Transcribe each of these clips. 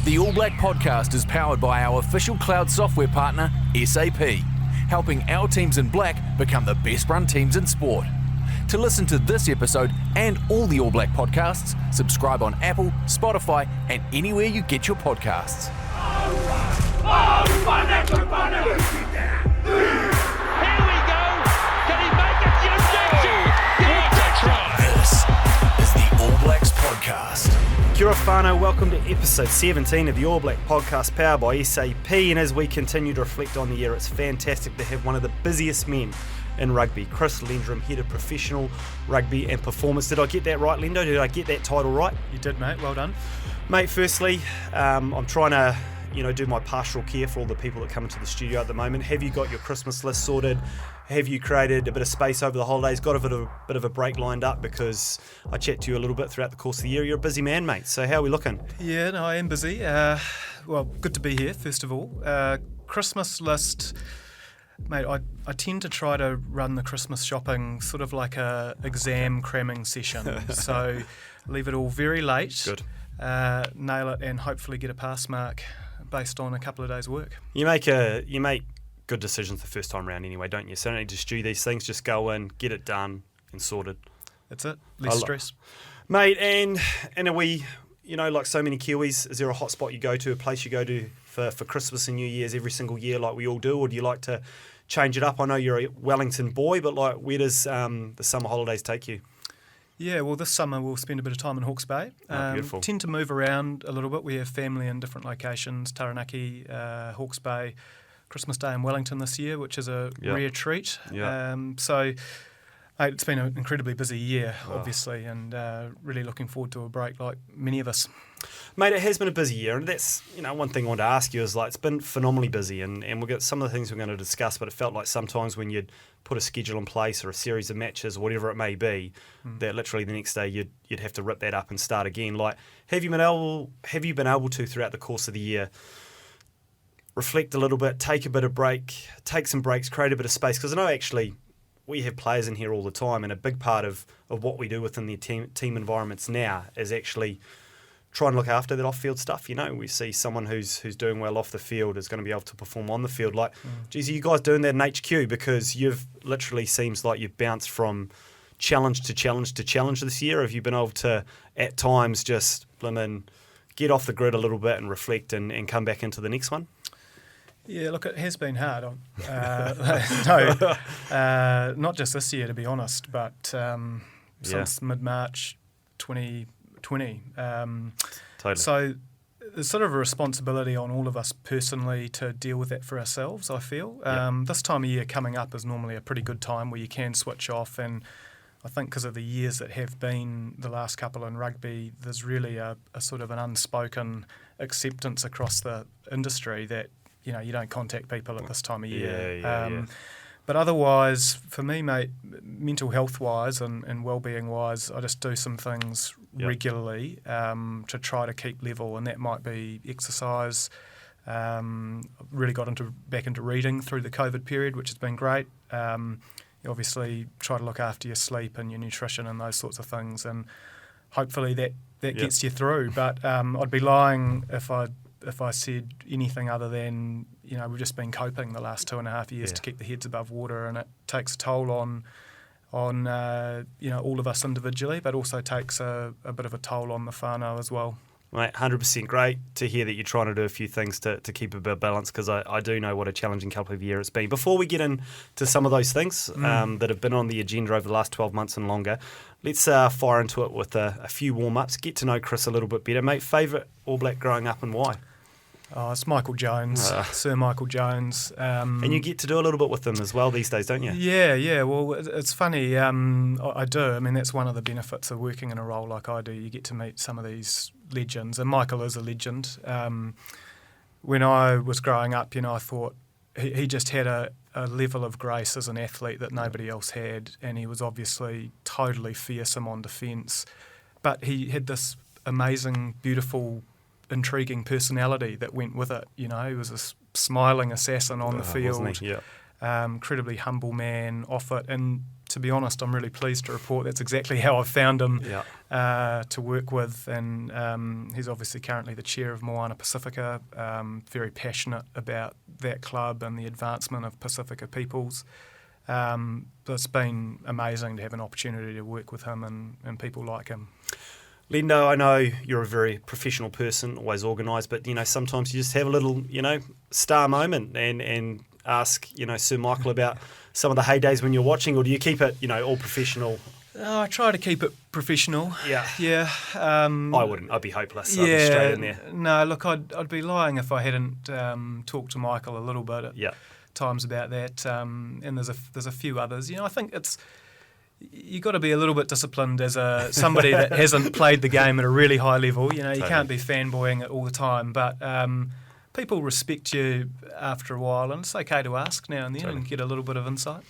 The All Black podcast is powered by our official cloud software partner, SAP, helping our teams in black become the best run teams in sport. To listen to this episode and all the All Black podcasts, subscribe on Apple, Spotify, and anywhere you get your podcasts. This is the All Blacks podcast. Kia ora whānau, welcome to episode 17 of the All Black podcast powered by SAP, and as we continue to reflect on the year, it's fantastic to have one of the busiest men in rugby, Chris Lendrum, head of professional rugby and performance. Did I get that right, Lendo? Did I get that title right? You did, mate. Well done. Mate, firstly, I'm trying to do my pastoral care for all the people that come into the studio at the moment. Have you got your Christmas list sorted? Have you created a bit of space over the holidays? Got a bit of a break lined up? Because I chat to you a little bit throughout the course of the year. You're a busy man, mate. So how are we looking? Yeah, no, I am busy. Well, good to be here, first of all. Christmas list, mate, I tend to try to run the Christmas shopping sort of like a exam cramming session. So leave it all very late. Good. Nail it and hopefully get a pass mark based on a couple of days' work. You make good decisions the first time around anyway, don't you? So don't need to stew these things. Just go in, get it done and sorted. That's it. Less stress. Mate, and are we, like so many Kiwis, is there a hot spot you go to, a place you go to for Christmas and New Year's every single year like we all do, or do you like to change it up? I know you're a Wellington boy, but where does the summer hawks take you? Yeah, well, this summer we'll spend a bit of time in Hawke's Bay. Beautiful. Tend to move around a little bit. We have family in different locations, Taranaki, Hawke's Bay, Christmas Day in Wellington this year, which is a rare treat. So it's been an incredibly busy year, obviously, and really looking forward to a break like many of us. Mate, it has been a busy year, and that's one thing I want to ask you is it's been phenomenally busy, and we've got some of the things we're going to discuss, but it felt like sometimes when you'd put a schedule in place or a series of matches or whatever it may be, that literally the next day you'd have to rip that up and start again. Have you been able to throughout the course of the year reflect a little bit, take a bit of break, take some breaks, create a bit of space? Because I know actually we have players in here all the time, and a big part of what we do within the team environments now is actually try and look after that off-field stuff. We see someone who's doing well off the field is going to be able to perform on the field. Geez, are you guys doing that in HQ? Because you've literally seems like you've bounced from challenge to challenge to challenge this year. Have you been able to, at times, just get off the grid a little bit and reflect and come back into the next one? Yeah, look, it has been hard. Not just this year, to be honest, but since mid-March 2020. Totally. So there's sort of a responsibility on all of us personally to deal with that for ourselves, I feel. This time of year coming up is normally a pretty good time where you can switch off, and I think because of the years that have been the last couple in rugby, there's really a sort of an unspoken acceptance across the industry that you don't contact people at this time of year. But otherwise, for me, mate, mental health-wise and well-being-wise, I just do some things regularly to try to keep level, and that might be exercise. Really got back into reading through the COVID period, which has been great. You obviously try to look after your sleep and your nutrition and those sorts of things, and hopefully that gets you through. But I'd be lying if I said anything other than, we've just been coping the last 2.5 years to keep the heads above water, and it takes a toll on all of us individually, but also takes a bit of a toll on the whānau as well. Mate, 100% great to hear that you're trying to do a few things to keep a bit of balance, because I do know what a challenging couple of years it's been. Before we get into some of those things that have been on the agenda over the last 12 months and longer, let's fire into it with a few warm-ups, get to know Chris a little bit better. Mate, favourite All Black growing up and why? Oh, it's Michael Jones, Sir Michael Jones. And you get to do a little bit with them as well these days, don't you? Yeah. Well, it's funny. I do. I mean, that's one of the benefits of working in a role like I do. You get to meet some of these legends, and Michael is a legend. When I was growing up, I thought he just had a level of grace as an athlete that nobody else had, and he was obviously totally fearsome on defence. But he had this amazing, beautiful, intriguing personality that went with it. He was a smiling assassin on the field. Wasn't he? Yeah. incredibly humble man, off it. And to be honest, I'm really pleased to report that's exactly how I've found him to work with. And he's obviously currently the chair of Moana Pacifica, very passionate about that club and the advancement of Pacifica peoples. It's been amazing to have an opportunity to work with him and people like him. Lendo, I know you're a very professional person, always organised, but, sometimes you just have a little, star moment and ask, Sir Michael about some of the heydays when you're watching, or do you keep it, all professional? I try to keep it professional. Yeah. I wouldn't. I'd be hopeless. I'd be straight in there. No, look, I'd be lying if I hadn't talked to Michael a little bit at times about that. And there's a few others. I think you got to be a little bit disciplined as somebody that hasn't played the game at a really high level. You can't be fanboying it all the time, but people respect you after a while, and it's okay to ask now and then and get a little bit of insight.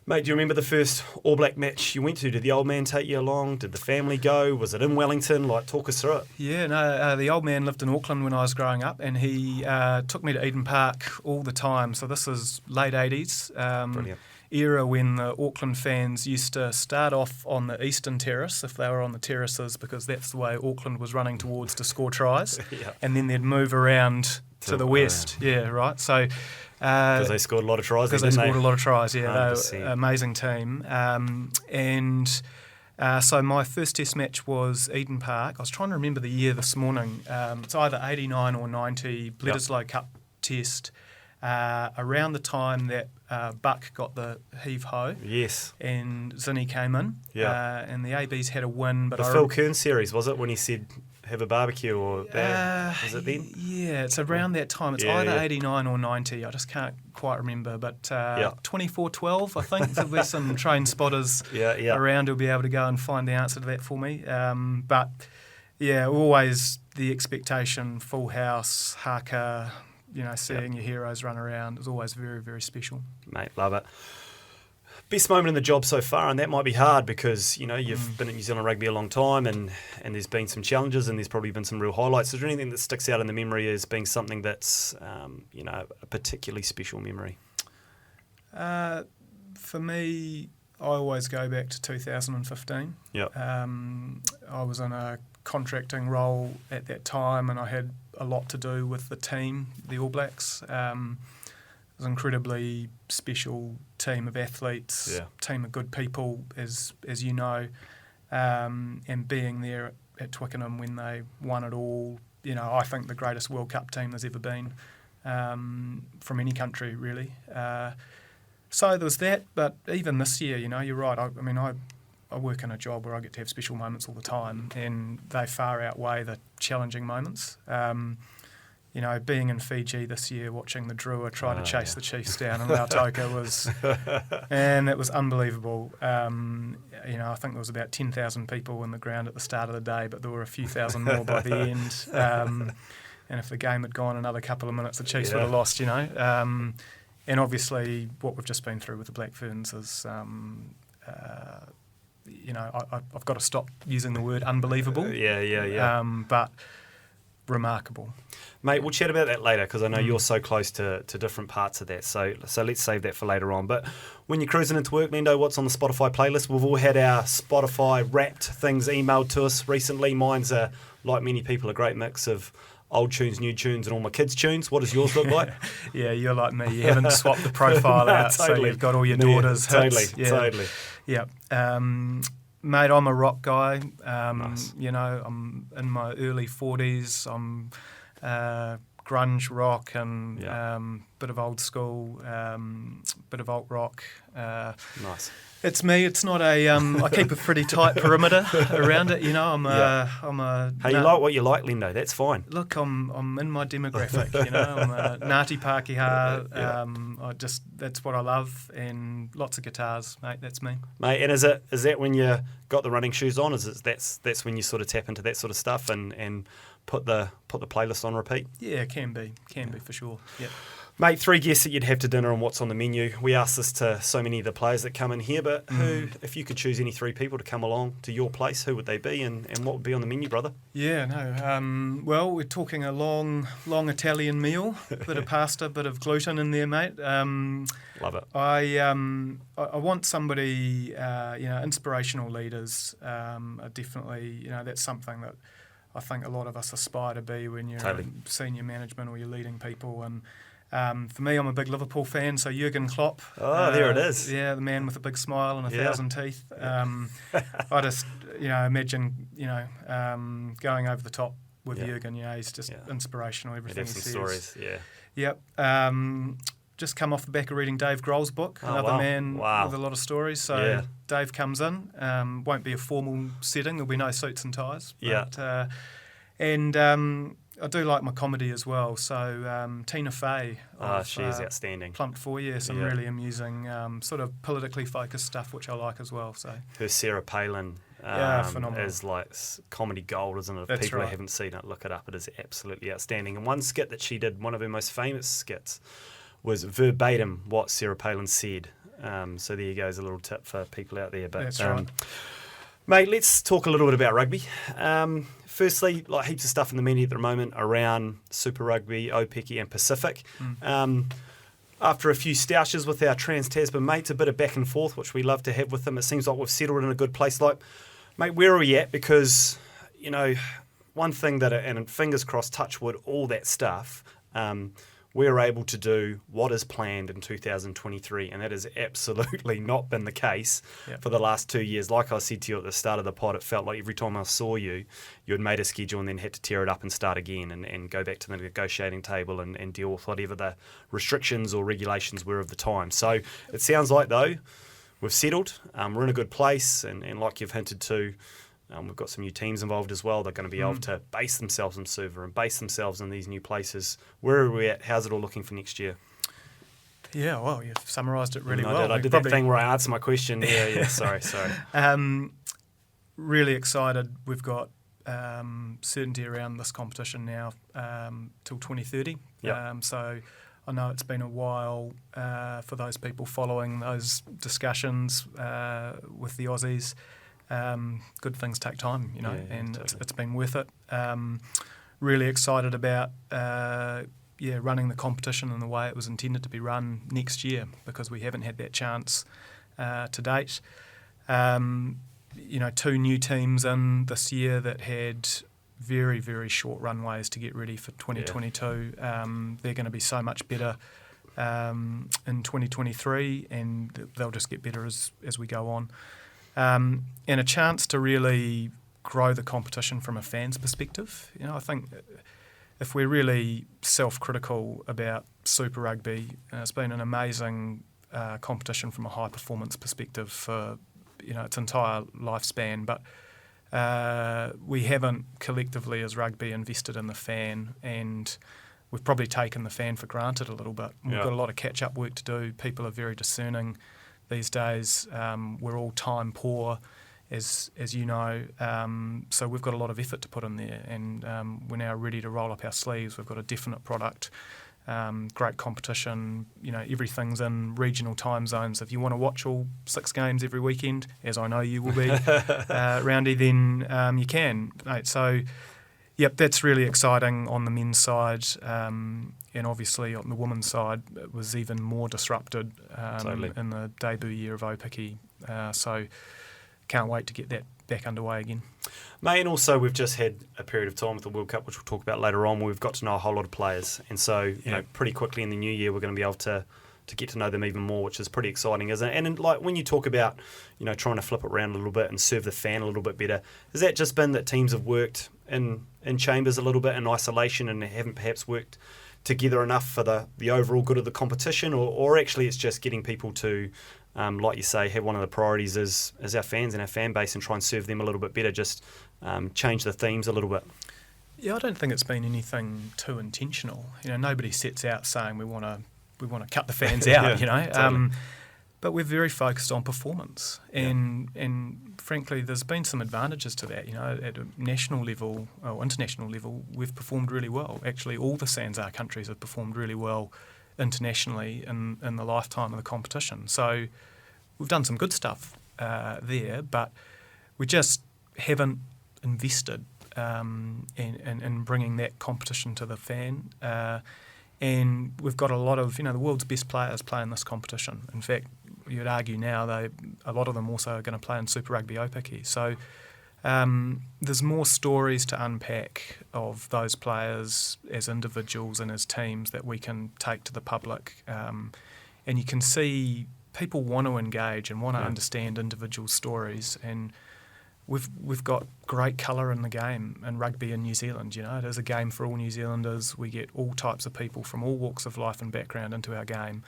Mate, do you remember the first All Black match you went to? Did the old man take you along? Did the family go? Was it in Wellington? Talk us through it. Yeah, no, the old man lived in Auckland when I was growing up, and he took me to Eden Park all the time. So this was late 80s. Brilliant. Era when the Auckland fans used to start off on the eastern terrace if they were on the terraces, because that's the way Auckland was running towards to score tries, and then they'd move around to the west. Yeah, right. So because they scored a lot of tries. Because they scored a lot of tries. Yeah, they were amazing team. So my first Test match was Eden Park. I was trying to remember the year this morning. It's either 89 or 90 Bledisloe Cup Test. Around the time that Buck got the heave-ho. Yes. And Zinni came in. Yeah. And the ABs had a win. But the Phil Kern series, was it, when he said have a barbecue or that? Was it then? Yeah, it's around that time. It's either 89 or 90. I just can't quite remember. But 24-12, I think. There'll be some train spotters around who'll be able to go and find the answer to that for me. But, always the expectation, full house, haka, seeing your heroes run around is always very, very special. Mate, love it. Best moment in the job so far, and that might be hard because, you've been at New Zealand Rugby a long time and there's been some challenges and there's probably been some real highlights. Is there anything that sticks out in the memory as being something that's, a particularly special memory? For me, I always go back to 2015. Yep. I was in a contracting role at that time and I had a lot to do with the team, the All Blacks. It was an incredibly special team of athletes, team of good people, as you know, and being there at Twickenham when they won it all, I think the greatest World Cup team there's ever been from any country, really. So there was that, but even this year, you're right. I work in a job where I get to have special moments all the time, and they far outweigh the challenging moments. Being in Fiji this year, watching the Drua try to chase the Chiefs down in Lautoka and it was unbelievable. I think there was about 10,000 people in the ground at the start of the day, but there were a few thousand more by the end. And if the game had gone another couple of minutes, the Chiefs would have lost, And obviously what we've just been through with the Black Ferns is... I've got to stop using the word unbelievable. But remarkable. Mate, we'll chat about that later because I know you're so close to different parts of that. So let's save that for later on. But when you're cruising into work, Lendo, what's on the Spotify playlist? We've all had our Spotify Wrapped things emailed to us recently. Mine's, like many people, a great mix of old tunes, new tunes, and all my kids' tunes. What does yours look like? Yeah, you're like me. You haven't swapped the profile out, totally. So you've got all your daughters' hits. Totally. Yeah. Mate, I'm a rock guy. Nice. I'm in my early 40s. I'm grunge rock and bit of old school, bit of alt rock. Nice. It's me. It's not a. I keep a pretty tight perimeter around it. I'm a. Hey, you like what you like, Lendo. That's fine. Look, I'm in my demographic. I'm a Ngāti Pākehā. That's what I love, and lots of guitars, mate. That's me. Mate, and is that when you got the running shoes on? That's when you sort of tap into that sort of stuff and put the playlist on repeat? Yeah, can be for sure. Yep. Mate, 3 guests that you'd have to dinner and what's on the menu. We ask this to so many of the players that come in here, but who, if you could choose any 3 people to come along to your place, who would they be and what would be on the menu, brother? Yeah, no. Well, we're talking a long Italian meal, bit of pasta, bit of gluten in there, mate. Love it. I want somebody, inspirational leaders are definitely, that's something that I think a lot of us aspire to be when you're in senior management or you're leading people. And for me, I'm a big Liverpool fan, so Jurgen Klopp. Oh, there it is. Yeah, the man with a big smile and 1,000 teeth. I just, imagine, going over the top with Jurgen. He's just inspirational. Everything he says. Stories. Yep. Just come off the back of reading Dave Grohl's book, another man with a lot of stories. So Dave comes in. Won't be a formal setting. There'll be no suits and ties. But, I do like my comedy as well. So Tina Fey. She's outstanding. Plumped for you. Some really amusing, sort of politically focused stuff, which I like as well. So her Sarah Palin phenomenal. is like comedy gold, isn't it? If people who haven't seen it, look it up. It is absolutely outstanding. And one skit that she did, one of her most famous skits, was verbatim what Sarah Palin said. So there you go, there's a little tip for people out there. But that's right. Mate, let's talk a little bit about rugby. Firstly, like heaps of stuff in the media at the moment around Super Rugby, OPECI and Pacific. After a few stoushes with our Trans-Tasman mates, a bit of back and forth, which we love to have with them, it seems like we've settled in a good place. Like, mate, where are we at? Because, one thing that, and fingers crossed, touch wood, all that stuff, we're able to do what is planned in 2023, and that has absolutely not been the case for the last 2 years. Like I said to you at the start of the pod, it felt like every time I saw you, you had made a schedule and then had to tear it up and start again and go back to the negotiating table and deal with whatever the restrictions or regulations were of the time. So it sounds like, though, we've settled. We're in a good place, and like you've hinted to, we've got some new teams involved as well. They're going to be able to base themselves in Suva and base themselves in these new places. Where are we at? How's it all looking for next year? Yeah, well, you've summarised it really well. I did that thing where I answered my question. Sorry. Really excited. We've got certainty around this competition now till 2030. So I know it's been a while for those people following those discussions with the Aussies. Good things take time, it's been worth it. Really excited about running the competition in the way it was intended to be run next year, because we haven't had that chance to date. 2 new teams in this year that had very, very short runways to get ready for 2022. They're going to be so much better in 2023, and they'll just get better as we go on. And a chance to really grow the competition from a fan's perspective. I think if we're really self-critical about Super Rugby, it's been an amazing competition from a high-performance perspective for its entire lifespan, but we haven't collectively as rugby invested in the fan, and we've probably taken the fan for granted a little bit. We've got a lot of catch-up work to do. People are very discerning these days. We're all time poor, as you know, so we've got a lot of effort to put in there, and we're now ready to roll up our sleeves. We've got a definite product, great competition. Everything's in regional time zones. If you want to watch all 6 games every weekend, as I know you will be, Roundy, then you can, mate. So, that's really exciting on the men's side. And obviously on the women's side, it was even more disrupted in the debut year of OPECI. So can't wait to get that back underway again. Mate, and also we've just had a period of time with the World Cup, which we'll talk about later on, where we've got to know a whole lot of players. And so, pretty quickly in the new year, we're going to be able to get to know them even more, which is pretty exciting, isn't it? And like when you talk about, trying to flip it around a little bit and serve the fan a little bit better, has that just been that teams have worked in chambers a little bit in isolation and haven't perhaps worked together enough for the overall good of the competition, or actually it's just getting people to, like you say, have one of the priorities is our fans and our fan base and try and serve them a little bit better, just change the themes a little bit? Yeah, I don't think it's been anything too intentional. Nobody sets out saying we want to cut the fans out, Totally. But But we're very focused on performance, and frankly, there's been some advantages to that. At a national level or international level, we've performed really well. Actually, all the SANZAAR countries have performed really well internationally in the lifetime of the competition. So we've done some good stuff there, but we just haven't invested in bringing that competition to the fan. And we've got a lot of, the world's best players play in this competition. In fact, you'd argue now a lot of them also are going to play in Super Rugby Aupiki. So there's more stories to unpack of those players as individuals and as teams that we can take to the public. And you can see people want to engage and want to understand individual stories. And we've got great colour in the game in rugby in New Zealand. It is a game for all New Zealanders. We get all types of people from all walks of life and background into our game.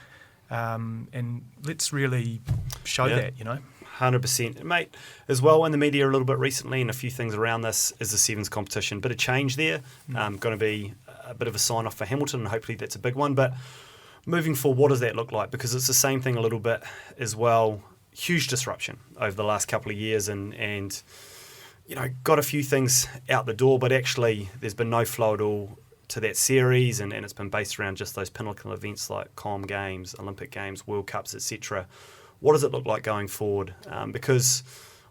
And let's really show that, 100%. Mate, as well in the media a little bit recently, and a few things around this, is the Sevens competition. Bit of change there. Going to be a bit of a sign-off for Hamilton, and hopefully that's a big one. But moving forward, what does that look like? Because it's the same thing a little bit as well. Huge disruption over the last couple of years, and got a few things out the door, but actually there's been no flow at all to that series, and it's been based around just those pinnacle events like Com Games, Olympic Games, World Cups, etc. What does it look like going forward? Because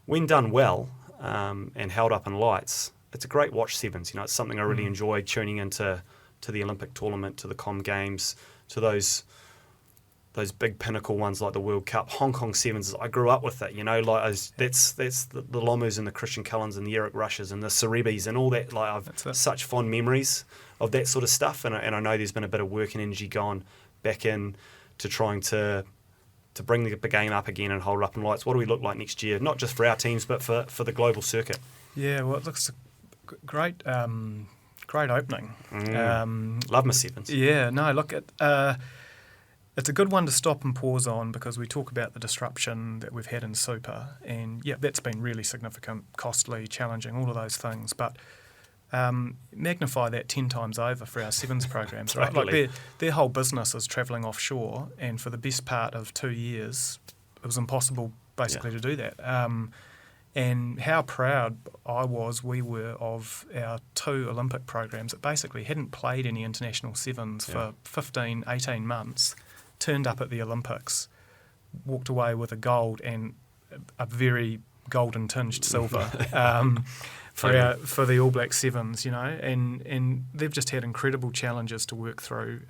when done well and held up in lights, it's a great watch sevens. It's something I really enjoy tuning into the Olympic tournament, to the Com Games, to those big pinnacle ones like the World Cup. Hong Kong Sevens, I grew up with it, that's the Lomus and the Christian Cullens and the Eric Rushes and the Cerebis and all that. I've such fond memories of that sort of stuff, and I know there's been a bit of work and energy gone back in to trying to bring the game up again and hold it up in lights. What do we look like next year? Not just for our teams, but for the global circuit. Yeah, well, it looks great. Great opening. Love my sevens. Yeah, no, look at. It's a good one to stop and pause on, because we talk about the disruption that we've had in Super, and that's been really significant, costly, challenging, all of those things. But magnify that 10 times over for our sevens programs, right? Totally. Like their whole business is travelling offshore, and for the best part of 2 years, it was impossible basically to do that. And how proud we were of our 2 Olympic programs that basically hadn't played any international sevens for 15, 18 months. Turned up at the Olympics, walked away with a gold and a very golden tinged silver for the All Black Sevens, and they've just had incredible challenges to work through.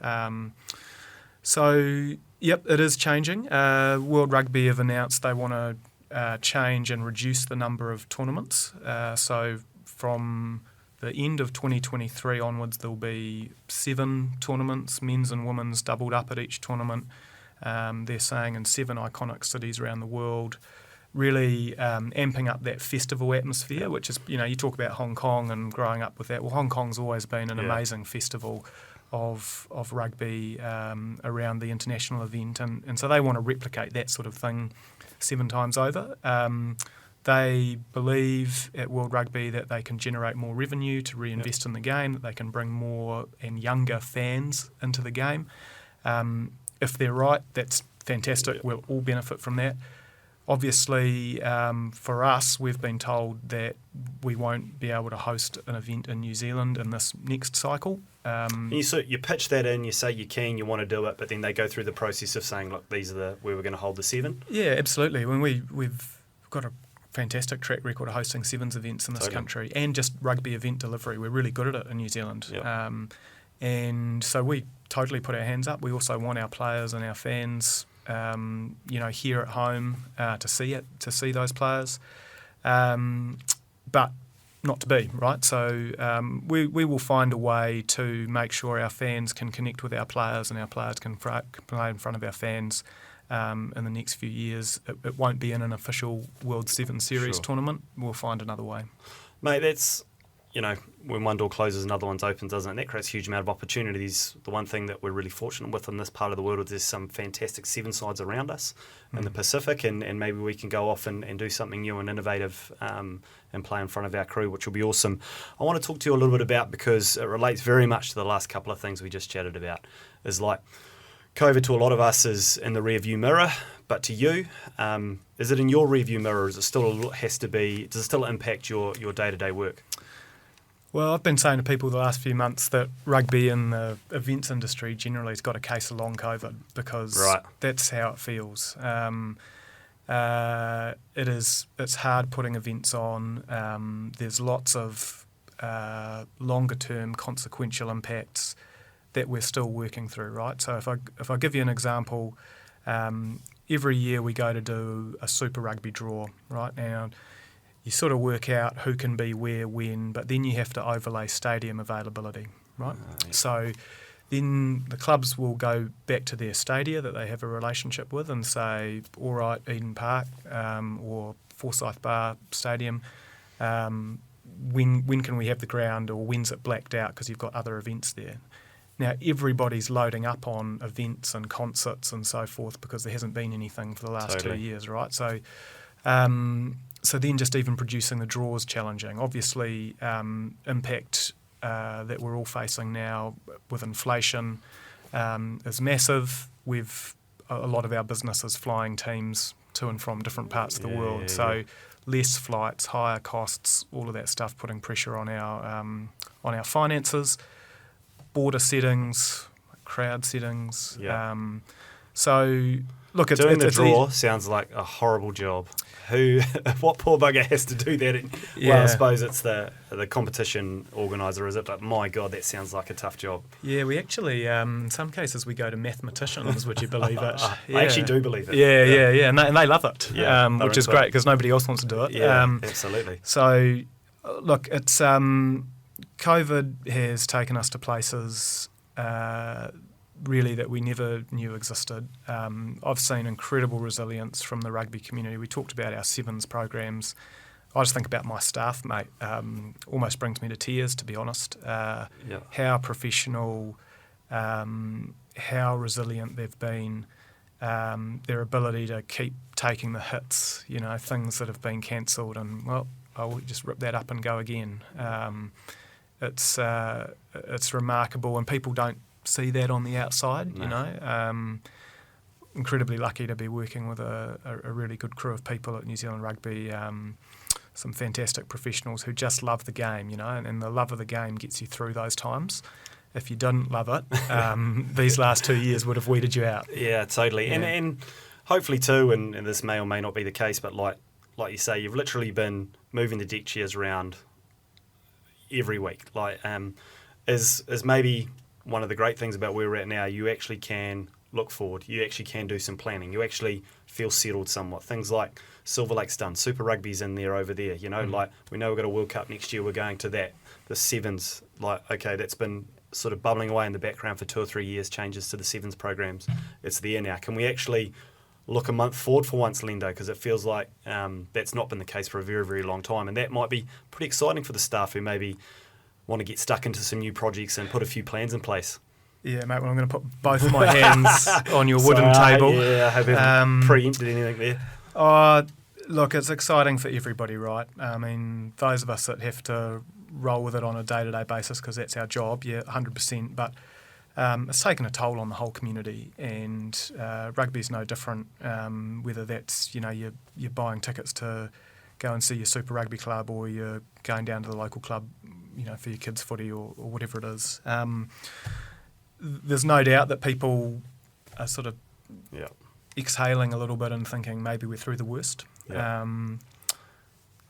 So it is changing. World Rugby have announced they want to change and reduce the number of tournaments. So from the end of 2023 onwards, there'll be 7 tournaments, men's and women's doubled up at each tournament. They're saying in 7 iconic cities around the world, really amping up that festival atmosphere, which is, you talk about Hong Kong and growing up with that. Well, Hong Kong's always been an amazing festival of rugby around the international event, and so they want to replicate that sort of thing 7 times over. They believe at World Rugby that they can generate more revenue to reinvest in the game, that they can bring more and younger fans into the game. If they're right, that's fantastic. We'll all benefit from that. Obviously, for us, we've been told that we won't be able to host an event in New Zealand in this next cycle. You pitch that in, you say you want to do it, but then they go through the process of saying, look, these are where we're going to hold the 7. Yeah, absolutely. When we've got a fantastic track record of hosting sevens events in this country, and just rugby event delivery. We're really good at it in New Zealand. Yep. And so we totally put our hands up. We also want our players and our fans, here at home to see those players. But not to be, right? So we will find a way to make sure our fans can connect with our players and our players can play in front of our fans in the next few years. It won't be in an official World 7 Series tournament. We'll find another way. Mate, that's, when one door closes, another one's open, doesn't it? And that creates a huge amount of opportunities. The one thing that we're really fortunate with in this part of the world is there's some fantastic 7 sides around us in the Pacific, and maybe we can go off and do something new and innovative and play in front of our crew, which will be awesome. I want to talk to you a little bit about, because it relates very much to the last couple of things we just chatted about, is like COVID to a lot of us is in the rearview mirror, but to you, is it in your rearview mirror? Does it still impact your day-to-day work? Well, I've been saying to people the last few months that rugby and the events industry generally has got a case of long COVID because that's how it feels. It's hard putting events on. There's lots of longer-term consequential impacts that we're still working through, right? So if I give you an example, every year we go to do a Super Rugby draw, right? Now, you sort of work out who can be where, when, but then you have to overlay stadium availability, right? Yeah. So then the clubs will go back to their stadia that they have a relationship with and say, all right, Eden Park or Forsyth Bar Stadium, when can we have the ground, or when's it blacked out because you've got other events there? Now, everybody's loading up on events and concerts and so forth because there hasn't been anything for the last 2 years, right? So then just even producing the draw is challenging. Obviously, impact that we're all facing now with inflation is massive. A lot of our business is flying teams to and from different parts of the world. So less flights, higher costs, all of that stuff putting pressure on our finances. Border settings, crowd settings. So look, doing the draw sounds like a horrible job. What poor bugger has to do that? Well, I suppose it's the competition organiser, is it? But my God, that sounds like a tough job. Yeah, we actually, in some cases, we go to mathematicians, would you believe it? I actually do believe it. Yeah. And they love it, which is great it. because nobody else wants to do it. Yeah, absolutely. So, look, it's COVID has taken us to places really that we never knew existed. I've seen incredible resilience from the rugby community. We talked about our sevens programs. I just think about my staff, mate. Almost brings me to tears, to be honest. How professional, how resilient they've been, their ability to keep taking the hits, things that have been cancelled, and, well, I'll just rip that up and go again. It's remarkable, and people don't see that on the outside. Incredibly lucky to be working with a really good crew of people at New Zealand Rugby, some fantastic professionals who just love the game, and the love of the game gets you through those times. If you didn't love it, these last 2 years would have weeded you out. Yeah, totally. Yeah. And hopefully too, and this may or may not be the case, but like you say, you've literally been moving the deck chairs around every week. Is maybe one of the great things about where we're at now. You actually can look forward. You actually can do some planning. You actually feel settled somewhat. Things like Silver Lake's done. Super Rugby's in there over there. Like we know we've got a World Cup next year. We're going to that. The sevens, that's been sort of bubbling away in the background for 2 or 3 years. Changes to the sevens programs. It's there now. Can we actually look a month forward for once, Lendo? Because it feels like that's not been the case for a very, very long time, and that might be pretty exciting for the staff who maybe want to get stuck into some new projects and put a few plans in place. Yeah, mate, well, I'm going to put both my hands on your wooden table. Yeah, I haven't preempted anything there. Look, it's exciting for everybody, right? I mean, those of us that have to roll with it on a day-to-day basis because that's our job, 100%. But it's taken a toll on the whole community, and rugby's no different, whether that's, you're buying tickets to go and see your Super Rugby club, or you're going down to the local club, for your kids' footy or whatever it is. There's no doubt that people are sort of exhaling a little bit and thinking maybe we're through the worst. Don't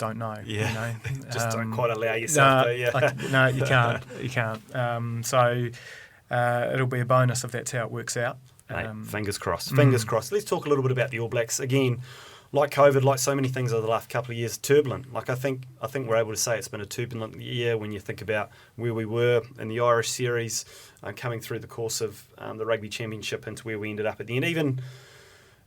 know. Yeah. Just don't quite allow yourself to. No, you can't. You can't. So it'll be a bonus if that's how it works out. Fingers crossed. Fingers crossed. Let's talk a little bit about the All Blacks again. Like COVID, like so many things over the last couple of years, turbulent. I think we're able to say it's been a turbulent year when you think about where we were in the Irish series, coming through the course of the Rugby Championship into where we ended up at the end.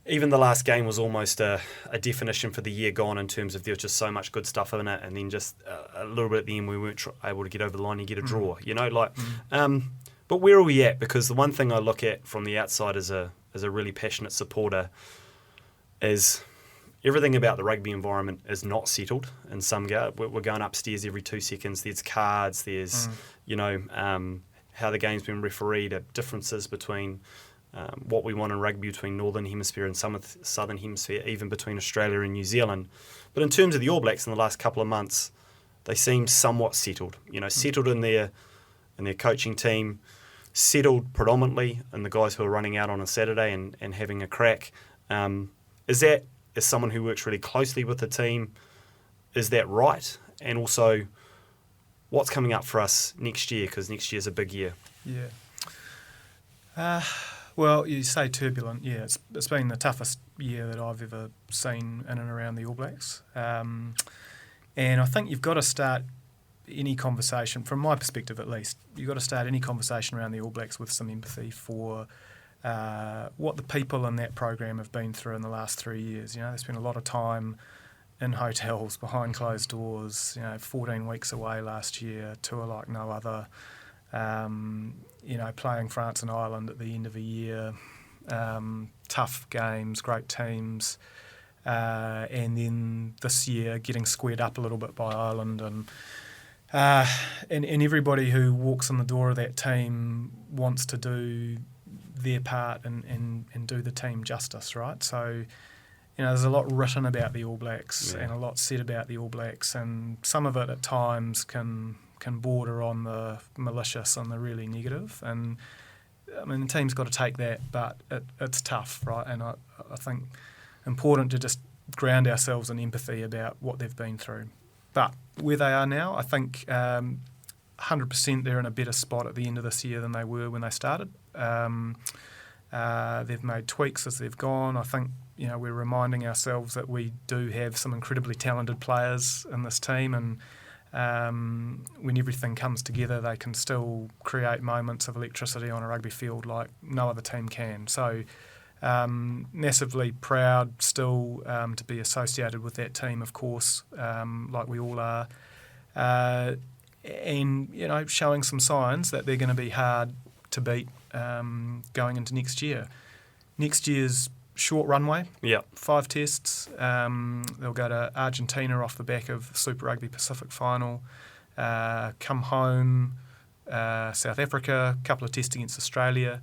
Even the last game was almost a definition for the year gone in terms of there was just so much good stuff in it, and then just a little bit at the end we weren't able to get over the line and get a draw. But where are we at? Because the one thing I look at from the outside as a really passionate supporter is everything about the rugby environment is not settled in some regard. We're going upstairs every 2 seconds. There's cards. There's, how the game's been refereed, differences between what we want in rugby between Northern Hemisphere and Southern Hemisphere, even between Australia and New Zealand. But in terms of the All Blacks in the last couple of months, they seem somewhat settled. Settled in their coaching team, settled predominantly in the guys who are running out on a Saturday and having a crack. Is that, as someone who works really closely with the team, is that right? And also, what's coming up for us next year? Because next year's a big year. Yeah. Well, you say turbulent. Yeah, it's been the toughest year that I've ever seen in and around the All Blacks. And I think you've got to start any conversation, from my perspective at least, you've got to start any conversation around the All Blacks with some empathy for what the people in that program have been through in the last 3 years. They spent a lot of time in hotels behind closed doors. 14 weeks away last year, tour like no other. Playing France and Ireland at the end of a year, tough games, great teams, and then this year getting squared up a little bit by Ireland, and everybody who walks in the door of that team wants to do their part and do the team justice, right? So, there's a lot written about the All Blacks and a lot said about the All Blacks, and some of it at times can border on the malicious and the really negative. And the team's got to take that, but it's tough, right? And I think important to just ground ourselves in empathy about what they've been through. But where they are now, I think 100% they're in a better spot at the end of this year than they were when they started. They've made tweaks as they've gone. I think we're reminding ourselves that we do have some incredibly talented players in this team, and when everything comes together, they can still create moments of electricity on a rugby field like no other team can. So massively proud still to be associated with that team, of course, like we all are. And, showing some signs that they're going to be hard to beat going into next year. Next year's short runway, 5 tests. They'll go to Argentina off the back of the Super Rugby Pacific final, come home, South Africa, a couple of tests against Australia.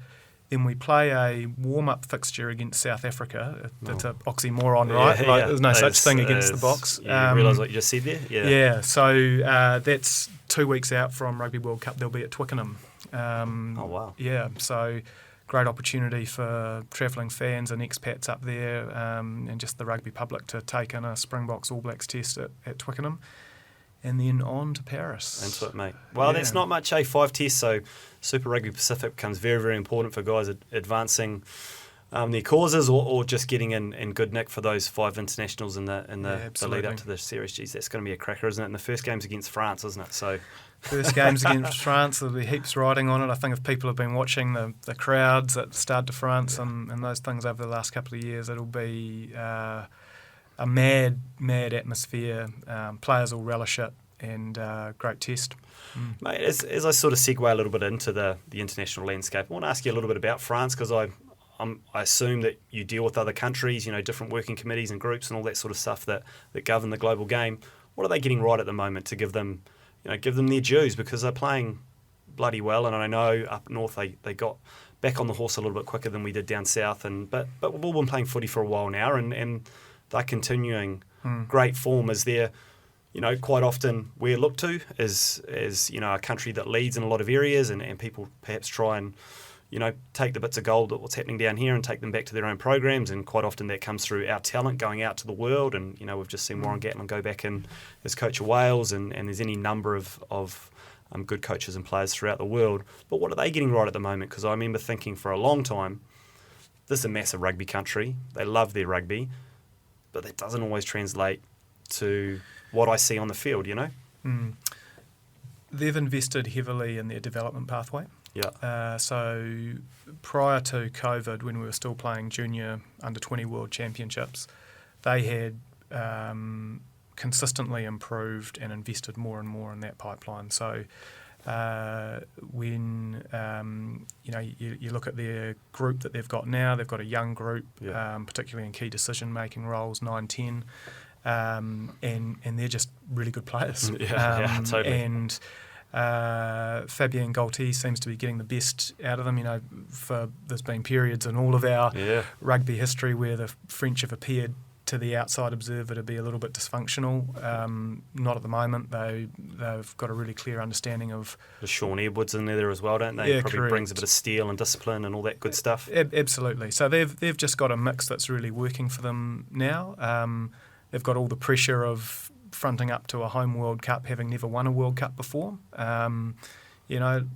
Then we play a warm-up fixture against South Africa. That's an oxymoron, right? There's no such thing against the box. You realise what you just said there? Yeah, so that's 2 weeks out from Rugby World Cup. They'll be at Twickenham. Oh, wow. Yeah, so great opportunity for travelling fans and expats up there and just the rugby public to take in a Springboks All Blacks test at Twickenham. And then on to Paris. Into it, mate. Well, that's not much, 5 tests, so Super Rugby Pacific becomes very, very important for guys advancing their causes or just getting in good nick for those 5 internationals in the lead up to the series. Geez, that's going to be a cracker, isn't it? And the first game's against France, isn't it? So first game's against France, there'll be heaps riding on it. I think if people have been watching the crowds at Stade de France and those things over the last couple of years, it'll be a mad atmosphere. Players will relish it, and great test. Mate, as I sort of segue a little bit into the international landscape, I want to ask you a little bit about France, because I assume that you deal with other countries, different working committees and groups and all that sort of stuff that govern the global game. What are they getting right at the moment to give them their dues, because they're playing bloody well, and I know up north they got back on the horse a little bit quicker than we did down south, but we've all been playing footy for a while now, and they're continuing great form. Is there, quite often we're looked to as a country that leads in a lot of areas, and people perhaps try and take the bits of gold that what's happening down here and take them back to their own programs, and quite often that comes through our talent going out to the world. And we've just seen Warren Gatland go back in as coach of Wales, and there's any number of good coaches and players throughout the world. But what are they getting right at the moment? Because I remember thinking for a long time, this is a massive rugby country, they love their rugby, but that doesn't always translate to what I see on the field, They've invested heavily in their development pathway. Yeah. So prior to COVID, when we were still playing junior under-20 World Championships, they had consistently improved and invested more and more in that pipeline. So when you look at their group that they've got now, they've got a young group, particularly in key decision-making roles, 9-10, and they're just really good players. Totally. And Fabien Gaultier seems to be getting the best out of them. There's been periods in all of our rugby history where the French have appeared to the outside observer to be a little bit dysfunctional. Not at the moment. They've got a really clear understanding of... There's Sean Edwards in there as well, don't they? Yeah, Probably correct. brings a bit of steel and discipline and all that good stuff. Absolutely. So they've just got a mix that's really working for them now. They've got all the pressure of fronting up to a home World Cup, having never won a World Cup before.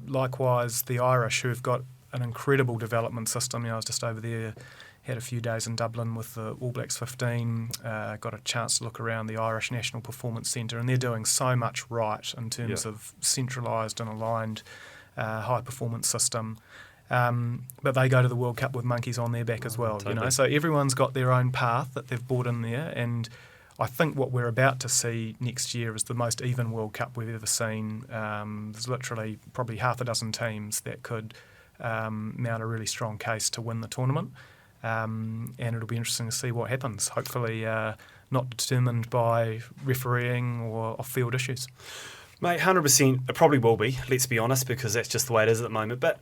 Likewise, the Irish, who've got an incredible development system. I was just over there, had a few days in Dublin with the All Blacks 15, got a chance to look around the Irish National Performance Centre, and they're doing so much right in terms of centralised and aligned high-performance system. But they go to the World Cup with monkeys on their back as well. Totally. So everyone's got their own path that they've brought in there, and I think what we're about to see next year is the most even World Cup we've ever seen. There's literally probably half a dozen teams that could mount a really strong case to win the tournament. And it'll be interesting to see what happens. Hopefully not determined by refereeing or off-field issues. Mate, 100% it probably will be, let's be honest, because that's just the way it is at the moment. But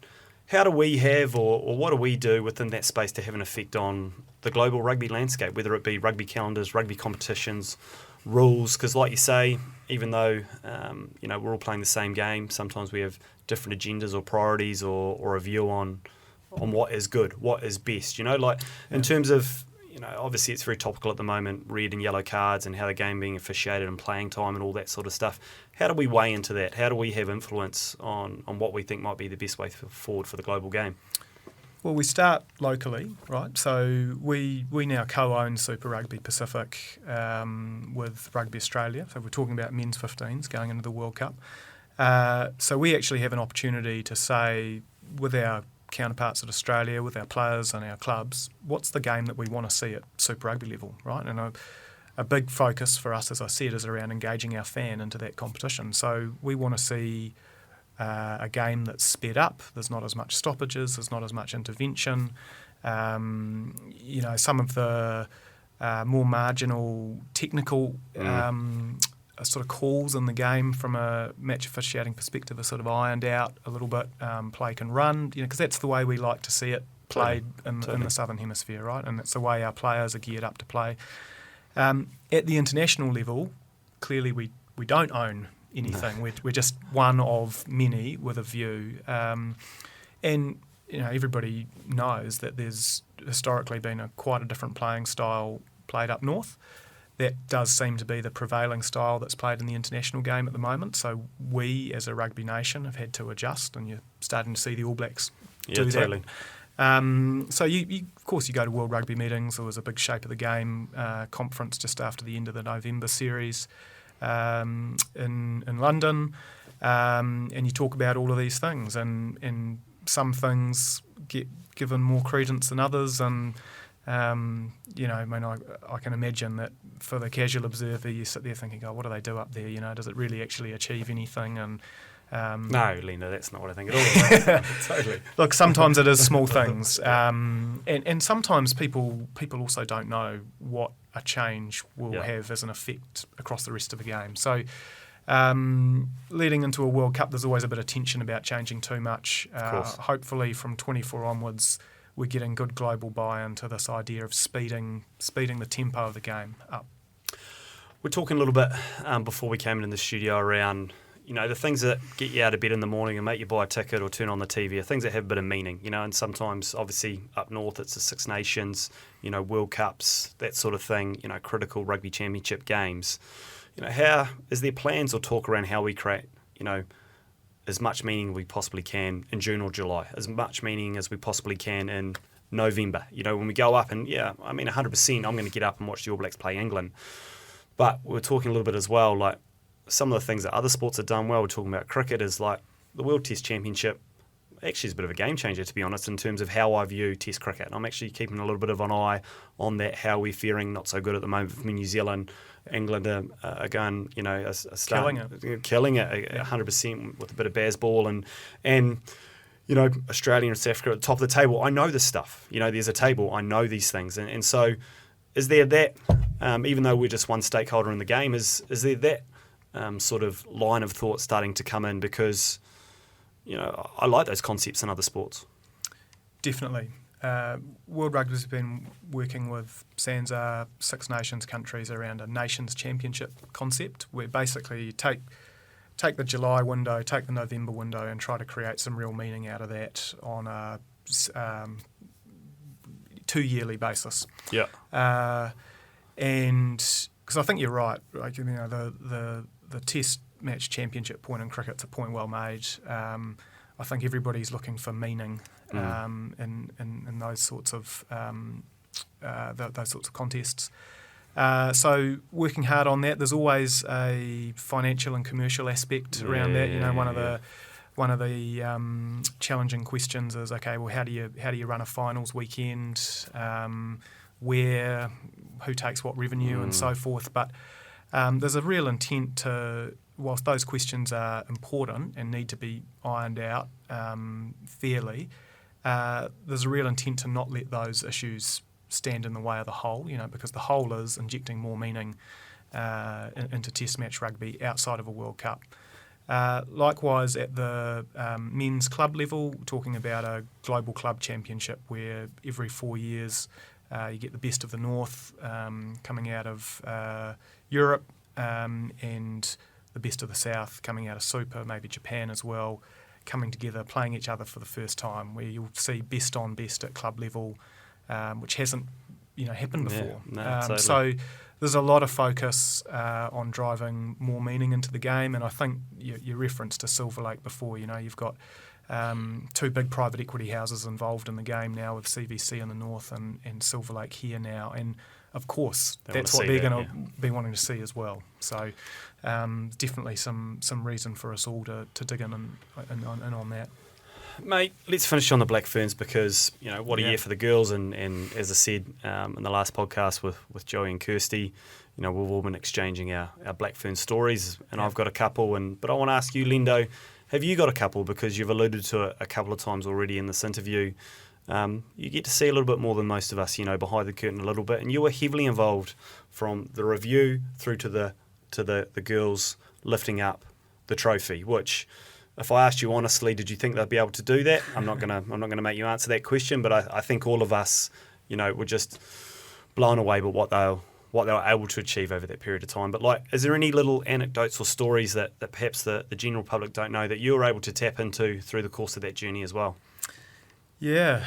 how do we have, or what do we do within that space to have an effect on the global rugby landscape, whether it be rugby calendars, rugby competitions, rules? Because like you say, even though we're all playing the same game, sometimes we have different agendas or priorities or a view on what is good, what is best. In terms of, obviously it's very topical at the moment, red and yellow cards and how the game being officiated and playing time and all that sort of stuff. How do we weigh into that? How do we have influence on what we think might be the best way forward for the global game? Well, we start locally, right? So we now co-own Super Rugby Pacific with Rugby Australia. So we're talking about men's 15s going into the World Cup. So we actually have an opportunity to say, with our counterparts at Australia, with our players and our clubs, what's the game that we want to see at Super Rugby level, right? And a big focus for us, as I said, is around engaging our fan into that competition. So we want to see a game that's sped up. There's not as much stoppages. There's not as much intervention. Some of the more marginal technical sort of calls in the game from a match officiating perspective are sort of ironed out a little bit. Play can run, because that's the way we like to see it played in the Southern Hemisphere, right? And it's the way our players are geared up to play. At the international level, clearly we don't own anything. No. We're just one of many with a view. And everybody knows that there's historically been quite a different playing style played up north. That does seem to be the prevailing style that's played in the international game at the moment. So we, as a rugby nation, have had to adjust, and you're starting to see the All Blacks do totally. that. So of course, you go to World Rugby meetings. There was a big Shape of the Game conference just after the end of the November series in London, and you talk about all of these things, and some things get given more credence than others, and I can imagine that for the casual observer, you sit there thinking, "Oh, what do they do up there? Does it really actually achieve anything?" And no, Lena, that's not what I think at all. Totally. Look, sometimes it is small things, and sometimes people also don't know what a change will have as an effect across the rest of the game. So, leading into a World Cup, there's always a bit of tension about changing too much. Hopefully, from 24 onwards, we're getting good global buy-in to this idea of speeding the tempo of the game up. We're talking a little bit before we came into the studio around, the things that get you out of bed in the morning and make you buy a ticket or turn on the TV are things that have a bit of meaning, and sometimes, obviously, up north it's the Six Nations, World Cups, that sort of thing, critical rugby championship games. How is there plans or talk around how we create, as much meaning we possibly can in June or July, as much meaning as we possibly can in November. When we go up and, 100% I'm going to get up and watch the All Blacks play England. But we're talking a little bit as well, like some of the things that other sports have done well. We're talking about cricket is like the World Test Championship actually is a bit of a game changer, to be honest, in terms of how I view Test cricket. And I'm actually keeping a little bit of an eye on that, how we're faring not so good at the moment from New Zealand. England are going, killing it 100% with a bit of baseball and Australia and South Africa at the top of the table. I know this stuff. There's a table. I know these things. And so is there that, even though we're just one stakeholder in the game, is there that sort of line of thought starting to come in? Because, I like those concepts in other sports. Definitely. World Rugby has been working with SANZAAR, Six Nations countries, around a Nations Championship concept, where basically you take the July window, take the November window, and try to create some real meaning out of that on a 2-yearly basis. Yeah. And because I think you're right, like, the Test match championship point in cricket's a point well made. I think everybody's looking for meaning in those sorts of contests. So working hard on that. There's always a financial and commercial aspect around that. One of the challenging questions is, okay, well, how do you run a finals weekend? Who takes what revenue and so forth? But there's a real intent to, whilst those questions are important and need to be ironed out fairly, there's a real intent to not let those issues stand in the way of the whole, because the whole is injecting more meaning into Test match rugby outside of a World Cup. Likewise, at the men's club level, talking about a global club championship where every 4 years you get the best of the North coming out of Europe and the best of the South coming out of Super, maybe Japan as well, coming together, playing each other for the first time, where you'll see best on best at club level, which hasn't happened before. Totally. So there's a lot of focus on driving more meaning into the game, and I think your reference to Silver Lake before, you've got 2 big private equity houses involved in the game now, with CVC in the north and Silver Lake here now, and of course that's what they're going to be wanting to see as well. So definitely some reason for us all to dig in on that. Mate, let's finish on the Black Ferns, because what a year for the girls, and as I said in the last podcast with Joey and Kirsty, we've all been exchanging our Black Fern stories, and I've got a couple, but I want to ask you, Lendo, have you got a couple? Because you've alluded to it a couple of times already in this interview. You get to see a little bit more than most of us, behind the curtain a little bit, and you were heavily involved from the review through to the girls lifting up the trophy, which, if I asked you honestly, did you think they'd be able to do that? I'm not gonna make you answer that question, but I think all of us, were just blown away by what they were able to achieve over that period of time. But is there any little anecdotes or stories that perhaps the general public don't know that you were able to tap into through the course of that journey as well? Yeah,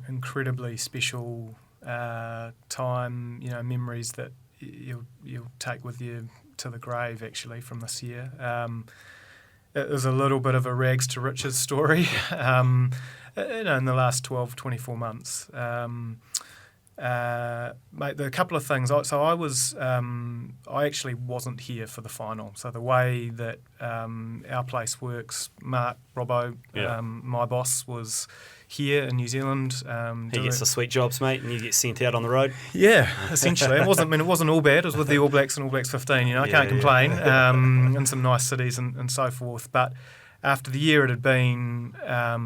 incredibly special time. Memories that you'll take with you to the grave, actually, from this year. It was a little bit of a rags to riches story in the last 12, 24 months. Mate, there are a couple of things. I actually wasn't here for the final. So the way that our place works, Mark Robbo, my boss, was here in New Zealand. He gets the sweet jobs, mate, and you get sent out on the road. Yeah, essentially. It wasn't all bad. It was with the All Blacks and All Blacks 15. I can't complain. In some nice cities and so forth. But after the year it had been, I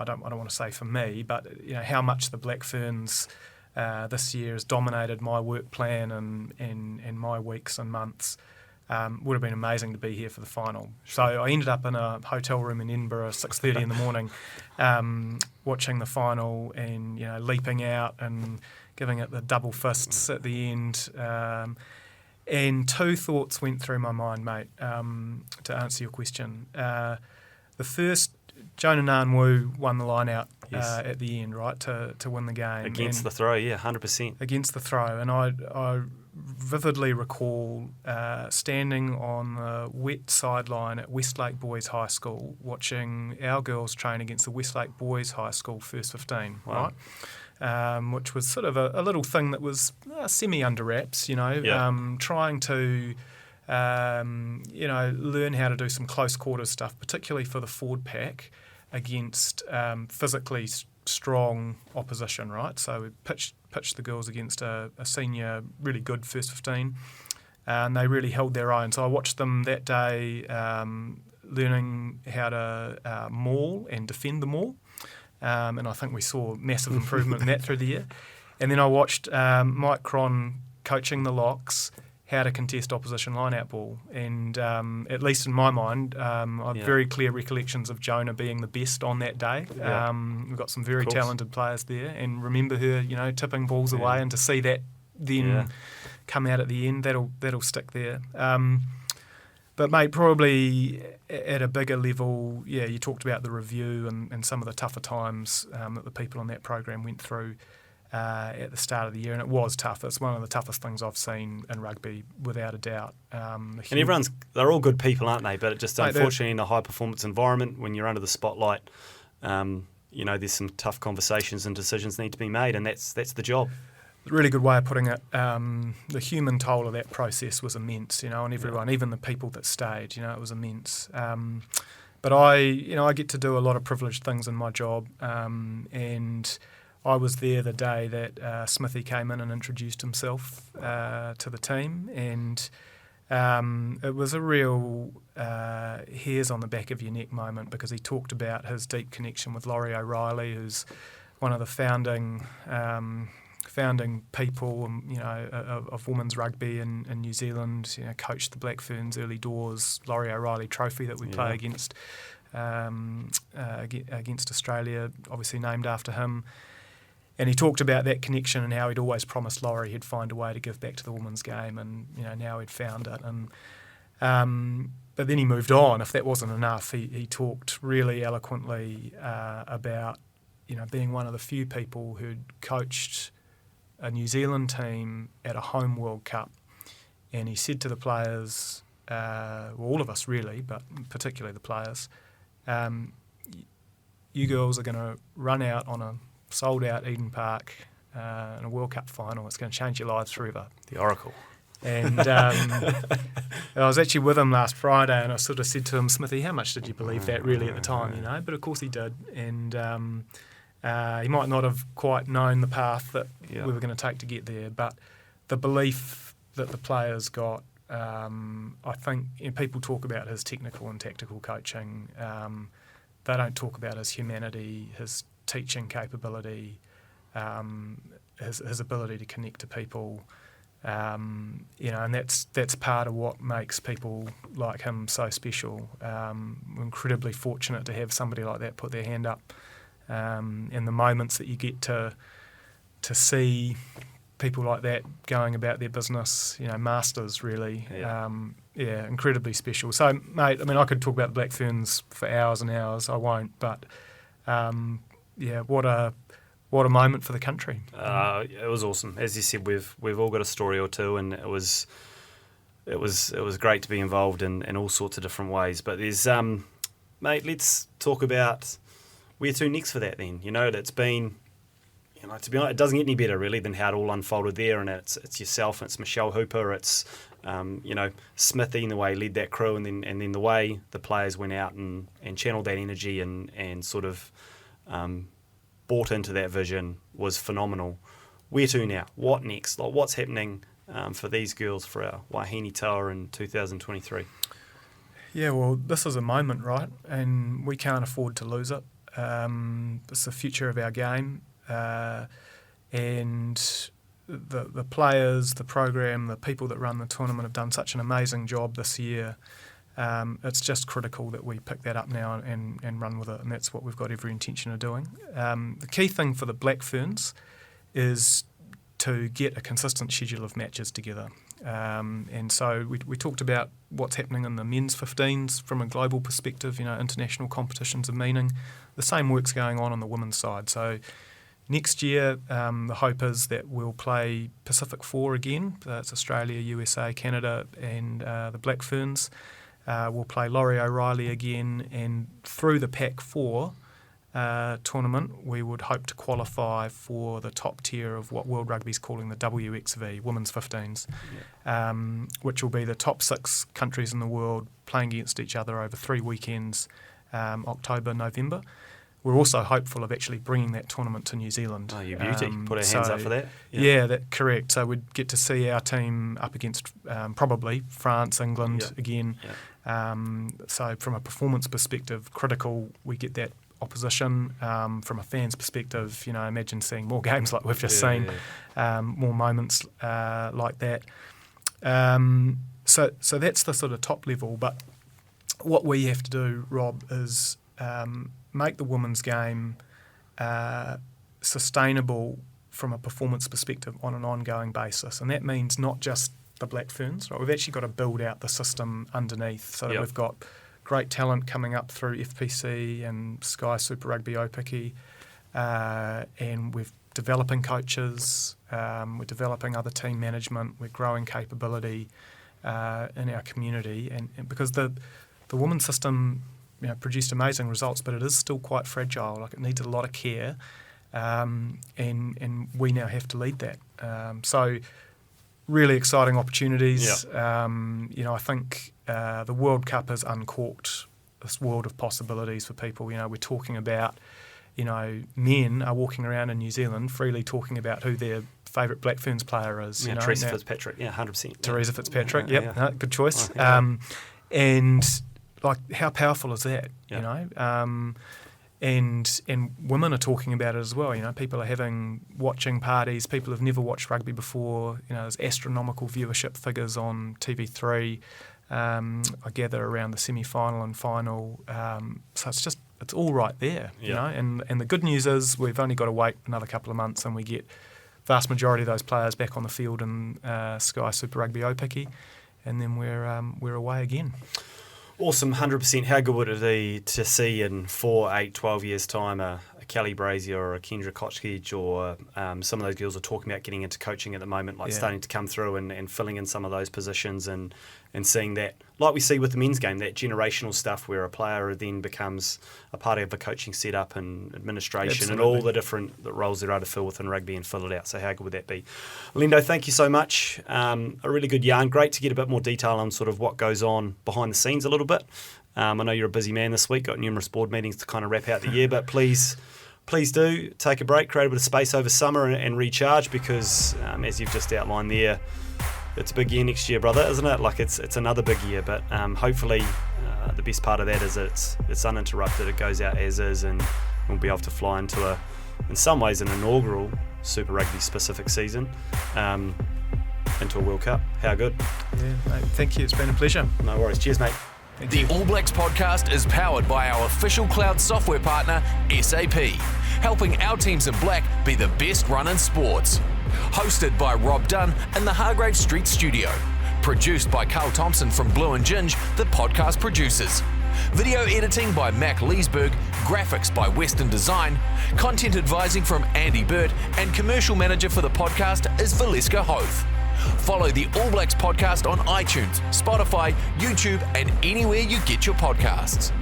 don't want to say for me, but how much the Black Ferns this year has dominated my work plan and my weeks and months. Would have been amazing to be here for the final. So I ended up in a hotel room in Edinburgh, 6:30 in the morning, watching the final and leaping out and giving it the double fists at the end. And 2 thoughts went through my mind, mate, to answer your question. The first, Jonah Ngan-Wu won the line out at the end, right, to win the game. Against the throw, 100%. Against the throw. And I vividly recall standing on the wet sideline at Westlake Boys High School watching our girls train against the Westlake Boys High School First 15, wow. Right? Which was sort of a little thing that was semi-under wraps, trying to learn how to do some close quarters stuff, particularly for the forward pack against physically strong opposition, right? So we pitched the girls against a senior, really good first 15, and they really held their own. So I watched them that day learning how to maul and defend the maul, and I think we saw massive improvement in that through the year. And then I watched Mike Cron coaching the locks how to contest opposition line-out ball. And at least in my mind, I've very clear recollections of Jonah being the best on that day. Yeah. We've got some very talented players there, and remember her, tipping balls away, and to see that then come out at the end, that'll stick there. But mate, probably at a bigger level, you talked about the review and some of the tougher times that the people on that program went through at the start of the year, and it was tough. It's one of the toughest things I've seen in rugby, without a doubt. And they're all good people, aren't they? But it just, unfortunately, in a high-performance environment, when you're under the spotlight, there's some tough conversations and decisions need to be made, and that's the job. Really good way of putting it. The human toll of that process was immense, on everyone, even the people that stayed. It was immense. But I get to do a lot of privileged things in my job, and I was there the day that Smithy came in and introduced himself to the team, and it was a real hairs on the back of your neck moment, because he talked about his deep connection with Laurie O'Reilly, who's one of the founding people, of women's rugby in New Zealand. Coached the Black Ferns early doors, Laurie O'Reilly Trophy that we play against Australia, obviously named after him. And he talked about that connection and how he'd always promised Laurie he'd find a way to give back to the women's game, and now he'd found it. And but then he moved on. If that wasn't enough, he talked really eloquently about being one of the few people who'd coached a New Zealand team at a home World Cup, and he said to the players, all of us really, but particularly the players, you girls are going to run out on a sold-out Eden Park in a World Cup final. It's going to change your lives forever. The Oracle. And I was actually with him last Friday, and I sort of said to him, Smithy, how much did you believe that really at the time? But of course he did, and he might not have quite known the path that we were going to take to get there, but the belief that the players got, I think people talk about his technical and tactical coaching. They don't talk about his humanity, his teaching capability, his ability to connect to people, and that's part of what makes people like him so special. We're incredibly fortunate to have somebody like that put their hand up, and the moments that you get to see people like that going about their business, masters really, incredibly special. So, mate, I could talk about the Black Ferns for hours and hours. I won't, but what a moment for the country. It was awesome. As you said, we've all got a story or two, and it was great to be involved in all sorts of different ways. But there's mate, let's talk about where to next for that then. That's been, to be honest, it doesn't get any better really than how it all unfolded there, and it's yourself, it's Michelle Hooper, it's Smithy and the way he led that crew, and then the way the players went out and channeled that energy and sort of bought into that vision was phenomenal. Where to now? What next? What's happening for these girls for our Wahine Tower in 2023? Yeah, well, this is a moment, right? And we can't afford to lose it. It's the future of our game. And the players, the program, the people that run the tournament have done such an amazing job this year. It's just critical that we pick that up now and run with it, and that's what we've got every intention of doing. The key thing for the Black Ferns is to get a consistent schedule of matches together. And so we talked about what's happening in the men's 15s from a global perspective, international competitions of meaning. The same work's going on the women's side. So next year, the hope is that we'll play Pacific 4 again. It's Australia, USA, Canada, and the Black Ferns. We'll play Laurie O'Reilly again, and through the Pac 4 tournament, we would hope to qualify for the top tier of what World Rugby's calling the WXV, Women's 15s, which will be the top 6 countries in the world playing against each other over 3 weekends, October, November. We're also hopeful of actually bringing that tournament to New Zealand. Oh, you beauty. Put our hands up for that. Yeah, that's correct. So we'd get to see our team up against probably France, England again. Yeah. So from a performance perspective, critical we get that opposition. From a fan's perspective, imagine seeing more games like we've just seen, more moments like that. So that's the sort of top level. But what we have to do, Rob, is make the women's game sustainable from a performance perspective on an ongoing basis. And that means not just the Black Ferns. Right? We've actually got to build out the system underneath so that we've got great talent coming up through FPC and Sky Super Rugby Opiki, and we're developing coaches, we're developing other team management, we're growing capability in our community, and because the women's system produced amazing results, but it is still quite fragile. Like, it needs a lot of care, and we now have to lead that. So really exciting opportunities. I think the World Cup has uncorked this world of possibilities for people. We're talking about, men are walking around in New Zealand freely talking about who their favourite Black Ferns player is. Teresa Fitzpatrick, 100%. Teresa Fitzpatrick, good choice. Oh, and like, how powerful is that? And women are talking about it as well. People are watching parties. People have never watched rugby before. There's astronomical viewership figures on TV3. I gather around the semi-final and final. So it's all right there. And the good news is we've only got to wait another couple of months and we get vast majority of those players back on the field in Sky Super Rugby Opiki, and then we're away again. Awesome, 100%. How good would it be to see in 4, 8, 12 years' time a Kelly Brazier or a Kendra Kochkij or some of those girls are talking about getting into coaching at the moment, starting to come through and filling in some of those positions and seeing that, like we see with the men's game, that generational stuff where a player then becomes a part of a coaching setup and administration and all the different roles they're able to fill within rugby and fill it out. So how good would that be? Lendo, thank you so much. A really good yarn. Great to get a bit more detail on sort of what goes on behind the scenes a little bit. I know you're a busy man this week, got numerous board meetings to kind of wrap out the year, but please do take a break, create a bit of space over summer and recharge because, as you've just outlined there, it's a big year next year, brother, isn't it? Like, it's another big year, but hopefully the best part of that is it's uninterrupted, it goes out as is, and we'll be able to fly into in some ways, an inaugural Super Rugby Pacific season into a World Cup. How good? Yeah, mate, thank you. It's been a pleasure. No worries. Cheers, mate. The All Blacks podcast is powered by our official cloud software partner, SAP, helping our teams in black be the best run in sports. Hosted by Rob Dunn in the Hargrave Street studio. Produced by Carl Thompson from Blue and Ginge, the podcast producers. Video editing by Mac Leesburg, graphics by Western Design, content advising from Andy Burt, and commercial manager for the podcast is Valeska Hoth. Follow the All Blacks podcast on iTunes, Spotify, YouTube, and anywhere you get your podcasts.